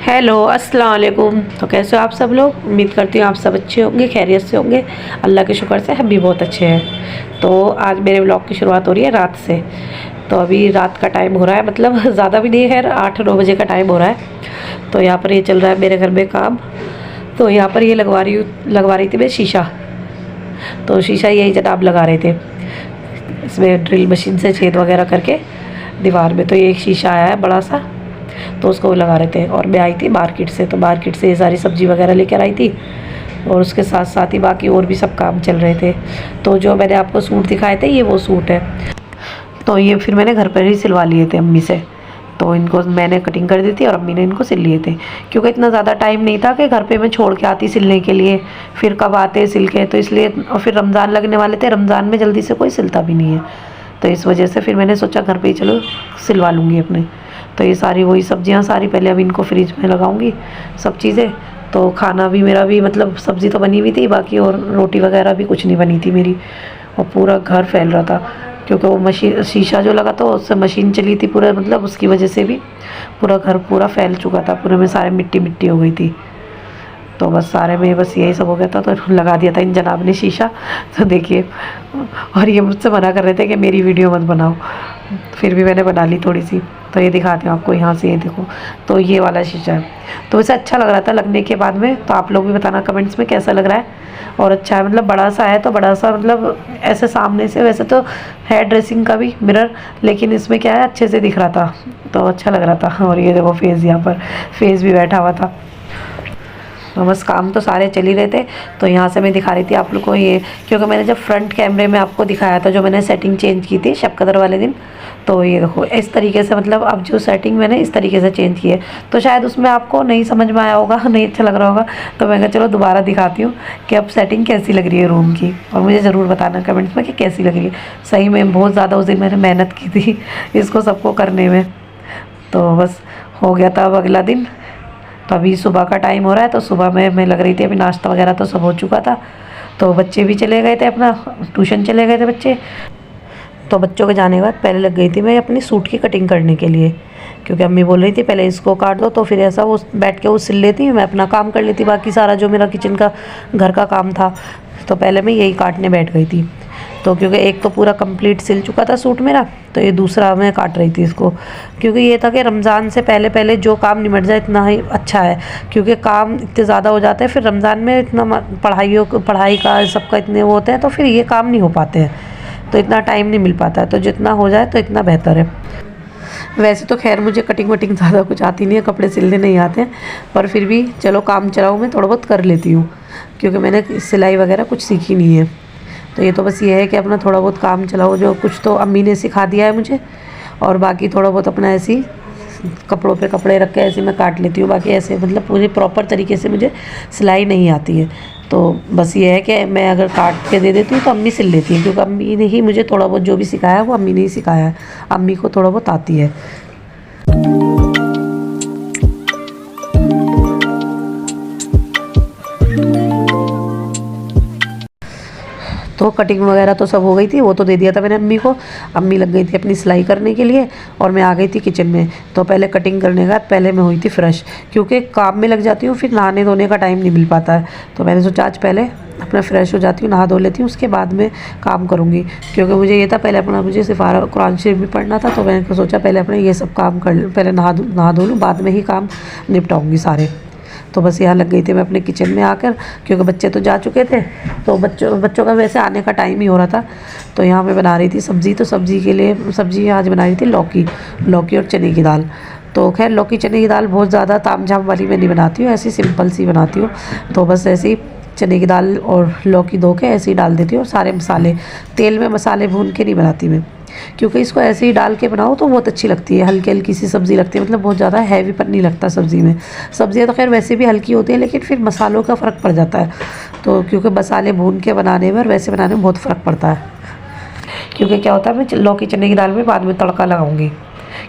Hello अस्सलाम वालेकुम। तो कैसे हो आप सब लोग? उम्मीद करती हूँ आप सब अच्छे होंगे, खैरियत से होंगे। अल्लाह के शुक्र से हम भी बहुत अच्छे हैं। तो आज मेरे व्लॉग की शुरुआत हो रही है रात से। तो अभी रात का टाइम हो रहा है, मतलब ज़्यादा भी नहीं है, 8-9 बजे का टाइम हो रहा है। तो यहाँ पर ये चल रहा है मेरे घर में काम। तो यहाँ पर ये लगवा रही थी मैं शीशा। तो शीशा यही जनाब लगा रहे थे, इसमें ड्रिल मशीन से छेद वगैरह करके दीवार में। तो ये एक शीशा आया है बड़ा सा, तो उसको लगा रहे थे। और मैं आई थी मार्केट से, तो मार्केट से ये सारी सब्ज़ी वगैरह लेकर आई थी, और उसके साथ साथ ही बाकी और भी सब काम चल रहे थे। तो जो मैंने आपको सूट दिखाए थे ये वो सूट है। तो ये फिर मैंने घर पर ही सिलवा लिए थे अम्मी से। तो इनको मैंने कटिंग कर दी थी और अम्मी ने इनको सिल लिए थे, क्योंकि इतना ज़्यादा टाइम नहीं था कि घर पे मैं छोड़ के आती सिलने के लिए, फिर कब आते सिल के। तो इसलिए, और फिर रमज़ान लगने वाले थे, रमज़ान में जल्दी से कोई सिलता भी नहीं है। तो इस वजह से फिर मैंने सोचा घर पे ही चलो सिलवा लूँगी अपने। तो ये सारी वही सब्जियां सारी पहले अभी इनको फ्रिज में लगाऊंगी सब चीज़ें। तो खाना भी मेरा भी, मतलब सब्ज़ी तो बनी हुई थी बाकी, और रोटी वगैरह भी कुछ नहीं बनी थी मेरी। और पूरा घर फैल रहा था, क्योंकि वो मशीन शीशा जो लगा था उससे मशीन चली थी पूरा, मतलब उसकी वजह से भी पूरा घर पूरा फैल चुका था, पूरे में सारे मिट्टी मिट्टी हो गई थी। तो बस सारे में बस यही सब हो गया था। तो लगा दिया था इन जनाब ने शीशा। तो देखिए, और ये मुझसे मना कर रहे थे कि मेरी वीडियो मत बनाओ, फिर भी मैंने बना ली थोड़ी सी। तो ये दिखाती हूँ आपको, यहाँ से ये देखो। तो ये वाला शीशा है। तो वैसे अच्छा लग रहा था लगने के बाद में। तो आप लोग भी बताना कमेंट्स में कैसा लग रहा है। और अच्छा है, मतलब बड़ा सा है, तो बड़ा सा मतलब ऐसे सामने से, वैसे तो है ड्रेसिंग का भी मिरर, लेकिन इसमें क्या है अच्छे से दिख रहा था, तो अच्छा लग रहा था। और ये देखो फेस, यहाँ पर फेस भी बैठा हुआ था। तो बस काम तो सारे चल ही रहे थे। तो यहाँ से मैं दिखा रही थी आप लोग को ये, क्योंकि मैंने जब फ्रंट कैमरे में आपको दिखाया था, जो मैंने सेटिंग चेंज की थी शब कदर वाले दिन, तो ये देखो इस तरीके से, मतलब अब जो सेटिंग मैंने इस तरीके से चेंज की है। तो शायद उसमें आपको नहीं समझ में आया होगा, नहीं अच्छा लग रहा होगा। तो मैं कहा चलो दोबारा दिखाती हूँ कि अब सेटिंग कैसी लग रही है रूम की, और मुझे ज़रूर बताना कमेंट्स में कि कैसी लग रही है। सही में बहुत ज़्यादा उस दिन मैंने मेहनत की थी इसको सबको करने में। तो बस हो गया था अब अगला दिन। तो अभी सुबह का टाइम हो रहा है। तो सुबह में मैं लग रही थी, अभी नाश्ता वगैरह तो सब हो चुका था। तो बच्चे भी चले गए थे, अपना ट्यूशन चले गए थे बच्चे। तो बच्चों के जाने के बाद पहले लग गई थी मैं अपनी सूट की कटिंग करने के लिए, क्योंकि अम्मी बोल रही थी पहले इसको काट दो, तो फिर ऐसा वो बैठ के वो सिल लेती, मैं अपना काम कर लेती, बाकी सारा जो मेरा किचन का घर का काम था। तो पहले मैं यही काटने बैठ गई थी। तो क्योंकि एक तो पूरा कंप्लीट सिल चुका था सूट मेरा, तो ये दूसरा मैं काट रही थी इसको, क्योंकि ये था कि रमज़ान से पहले पहले जो काम निमट जाए इतना ही अच्छा है। क्योंकि काम इतने ज़्यादा हो जाते हैं, फिर रमज़ान में इतना पढ़ाई का सबका इतने वो होते हैं, तो फिर ये काम नहीं हो पाते हैं, तो इतना टाइम नहीं मिल पाता है। तो जितना हो जाए तो इतना बेहतर है। वैसे तो खैर मुझे कटिंग वटिंग ज़्यादा कुछ आती नहीं है, कपड़े सिलने नहीं आते हैं, पर फिर भी चलो काम चलाओ मैं थोड़ा बहुत कर लेती हूँ, क्योंकि मैंने सिलाई वगैरह कुछ सीखी नहीं है। तो ये तो बस ये है कि अपना थोड़ा बहुत काम चलाओ, जो कुछ तो अम्मी ने सिखा दिया है मुझे, और बाकी थोड़ा बहुत अपना ऐसे ही कपड़ों पे कपड़े रख के ऐसे मैं काट लेती हूँ। बाकी ऐसे मतलब पूरी प्रॉपर तरीके से मुझे सिलाई नहीं आती है। तो बस ये है कि मैं अगर काट के दे देती हूँ तो अम्मी सिल लेती हैं, क्योंकि अम्मी ने ही मुझे थोड़ा बहुत जो भी सिखाया है वो अम्मी ने ही सिखाया है। अम्मी को थोड़ा बहुत आती है। तो कटिंग वगैरह तो सब हो गई थी, वो तो दे दिया था मैंने अम्मी को। अम्मी लग गई थी अपनी सिलाई करने के लिए, और मैं आ गई थी किचन में। तो पहले कटिंग करने के बाद पहले मैं हुई थी फ्रेश, क्योंकि काम में लग जाती हूँ, फिर नहाने धोने का टाइम नहीं मिल पाता है। तो मैंने सोचा आज पहले अपना फ्रेश हो जाती हूँ, नहा धो लेती हूँ, उसके बाद में काम करूँगी। क्योंकि मुझे ये था पहले अपना, मुझे सिफारा कुरान शरीफ भी पढ़ना था। तो मैंने सोचा पहले अपने ये सब काम कर लूँ, पहले नहा धो लूँ, बाद में ही काम निपटाऊँगी सारे। तो बस यहाँ लग गई थी मैं अपने किचन में आकर, क्योंकि बच्चे तो जा चुके थे। तो बच्चों का वैसे आने का टाइम ही हो रहा था। तो यहाँ मैं बना रही थी सब्ज़ी। तो सब्ज़ी के लिए सब्ज़ी आज बना रही थी लौकी और चने की दाल। तो खैर लौकी चने की दाल बहुत ज़्यादा ताम झाम वाली मैं नहीं बनाती हूँ, ऐसी सिंपल सी बनाती हूँ। तो बस ऐसे ही चने की दाल और लौकी धो के ऐसे ही डाल देती हूँ, और सारे मसाले तेल में मसाले भून के नहीं बनाती मैं, क्योंकि इसको ऐसे ही डाल के बनाओ तो बहुत अच्छी लगती है। हल्की हल्की सी सब्ज़ी लगती है, मतलब बहुत ज़्यादा हैवीपन नहीं लगता सब्ज़ी में। सब्ज़ियाँ तो खैर वैसे भी हल्की होती है, लेकिन फिर मसालों का फ़र्क पड़ जाता है। तो क्योंकि मसाले भून के बनाने में और वैसे बनाने में बहुत फ़र्क पड़ता है। क्योंकि क्या होता है, मैं लौकी चने की दाल में बाद में तड़का लगाऊंगी,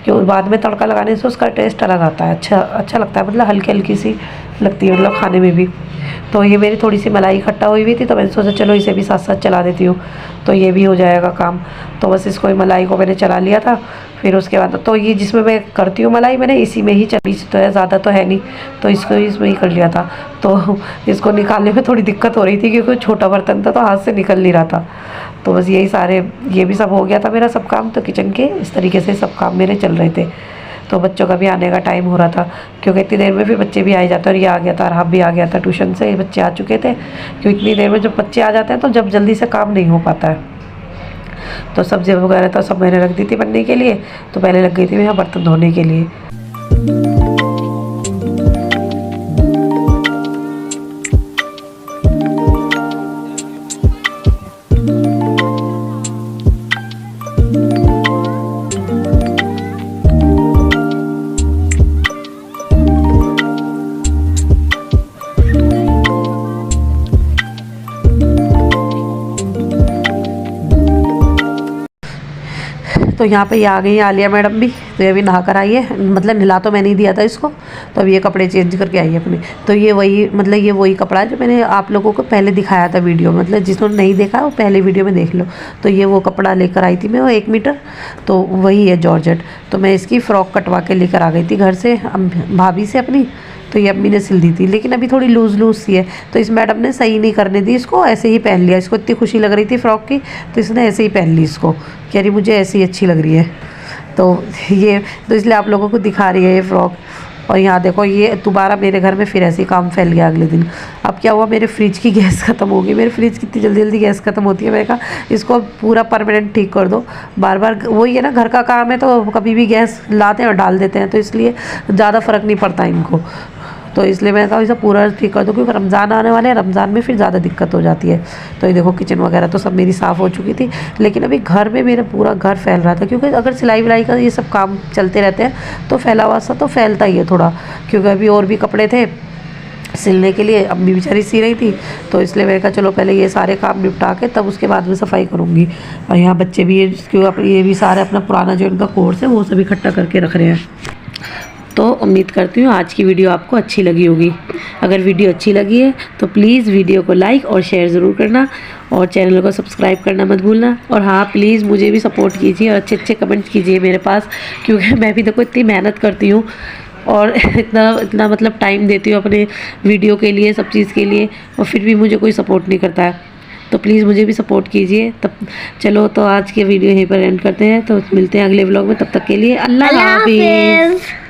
क्योंकि बाद में तड़का लगाने से उसका टेस्ट अलग आता है, अच्छा लगता है, मतलब हल्की हल्की सी लगती है, मतलब खाने में भी। तो ये मेरी थोड़ी सी मलाई इकट्ठा हुई थी, तो मैंने सोचा चलो इसे भी साथ साथ चला देती हूँ, तो ये भी हो जाएगा काम। तो बस इसको मलाई को मैंने चला लिया था। फिर उसके बाद तो ये जिसमें मैं करती हूँ मलाई, मैंने इसी में ही बीच तो है, ज़्यादा तो है नहीं, तो इसको इसमें ही कर लिया था। तो इसको निकालने में थोड़ी दिक्कत हो रही थी क्योंकि छोटा बर्तन था तो हाथ से निकल नहीं रहा था। तो बस यही सारे, ये भी सब हो गया था मेरा सब काम, तो किचन के इस तरीके से सब काम मेरे चल रहे थे। तो बच्चों का भी आने का टाइम हो रहा था क्योंकि इतनी देर में फिर बच्चे भी आ जाते, और ये आ गया था, राहब भी आ गया था ट्यूशन से, बच्चे आ चुके थे। क्योंकि इतनी देर में जब बच्चे आ जाते हैं तो जब जल्दी से काम नहीं हो पाता है। तो सब्जी वगैरह तो सब मैंने रख दी थी बनने के लिए, तो पहले लग गई थी मैं यहाँ बर्तन धोने के लिए। तो यहाँ पे ये आ गई आलिया मैडम भी, तो ये भी नहा कर आई है, मतलब नहला तो मैंने ही दिया था इसको, तो अब ये कपड़े चेंज करके आई है अपने। तो ये वही, मतलब ये वही कपड़ा है जो मैंने आप लोगों को पहले दिखाया था वीडियो, मतलब जिसने नहीं देखा वो पहले वीडियो में देख लो। तो ये वो कपड़ा लेकर आई थी मैं, वो 1 मीटर, तो वही है जॉर्जेट। तो मैं इसकी फ़्रॉक कटवा के लेकर आ गई थी घर से भाभी से अपनी, तो ये अम्मी ने सिल दी थी, लेकिन अभी थोड़ी लूज़ लूज़ सी है, तो इस मैडम ने सही नहीं करने दी इसको, ऐसे ही पहन लिया। इसको इतनी खुशी लग रही थी फ़्रॉक की, तो इसने ऐसे ही पहन ली इसको, कह रही मुझे ऐसी ही अच्छी लग रही है। तो ये तो इसलिए आप लोगों को दिखा रही है ये फ़्रॉक। और यहाँ देखो ये दोबारा मेरे घर में फिर ऐसे ही काम फैल गया अगले दिन। अब क्या हुआ, मेरे फ्रिज की गैस ख़त्म हो गई। मेरे फ्रिज की इतनी जल्दी जल्दी गैस ख़त्म होती है, मैंने कहा इसको पूरा परमानेंट ठीक कर दो। बार बार वही है ना, घर का काम है तो कभी भी गैस लाते हैं और डाल देते हैं, तो इसलिए ज़्यादा फ़र्क नहीं पड़ता इनको। तो इसलिए मैंने कहा इसे पूरा ठीक कर दो, क्योंकि रमज़ान आने वाले हैं, रमज़ान में फिर ज़्यादा दिक्कत हो जाती है। तो ये देखो किचन वगैरह तो सब मेरी साफ़ हो चुकी थी, लेकिन अभी घर में मेरा पूरा घर फैल रहा था, क्योंकि अगर सिलाई विलाई का ये सब काम चलते रहते हैं तो फैला हुआ सा तो फैलता ही है थोड़ा। क्योंकि अभी और भी कपड़े थे सिलने के लिए, अम्मी बेचारी सी रही थी, तो इसलिए मैंने कहा चलो पहले ये सारे काम निपटा के तब उसके बाद में सफाई करूँगी। और यहाँ बच्चे भी ये भी सारे अपना पुराना जो इनका कोर्स है वो सब इकट्ठा करके रख रहे हैं। तो उम्मीद करती हूँ आज की वीडियो आपको अच्छी लगी होगी। अगर वीडियो अच्छी लगी है तो प्लीज़ वीडियो को लाइक और शेयर ज़रूर करना, और चैनल को सब्सक्राइब करना मत भूलना। और हाँ, प्लीज़ मुझे भी सपोर्ट कीजिए और अच्छे अच्छे कमेंट्स कीजिए मेरे पास, क्योंकि मैं भी देखो इतनी मेहनत करती हूँ और इतना मतलब टाइम देती हूँ अपने वीडियो के लिए, सब चीज़ के लिए, और फिर भी मुझे कोई सपोर्ट नहीं करता है। तो प्लीज़ मुझे भी सपोर्ट कीजिए। तब चलो, तो आज के वीडियो यहीं पर एंड करते हैं, तो मिलते हैं अगले व्लॉग में। तब तक के लिए अल्लाह हाफिज़।